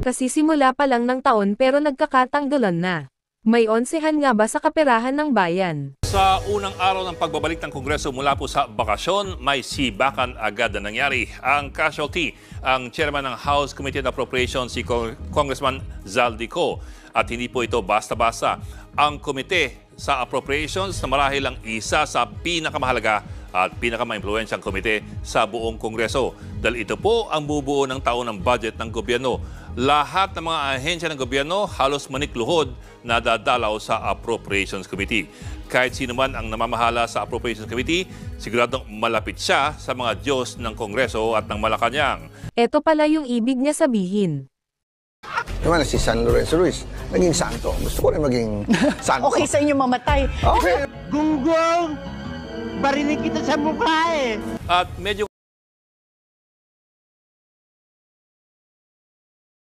Kasisimula pa lang ng taon pero nagkakatanggalan na. May onsehan nga ba sa kaperahan ng bayan? Sa unang araw ng pagbabalik ng Kongreso mula po sa bakasyon, may sibakan agad na nangyari. Ang casualty, ang chairman ng House Committee on Appropriations, si Congressman Zaldico. At hindi po ito basta-basta. Ang komite sa appropriations na marahil ang isa sa pinakamahalaga at pinakamaimpluwensyang komite sa buong Kongreso. Dahil ito po ang bubuo ng taon ng budget ng gobyerno. Lahat ng mga ahensya ng gobyerno halos manikluhod na dadalaw sa Appropriations Committee. Kahit sino man ang namamahala sa Appropriations Committee, siguradong malapit siya sa mga Diyos ng Kongreso at ng Malacanang. Ito pala yung ibig niya sabihin. Naman si San Lorenzo Ruiz, naging santo. Gusto ko rin maging santo. Okay sa inyo mamatay. Okay. Gunggong! Barinig kita sa mukha eh! At medyo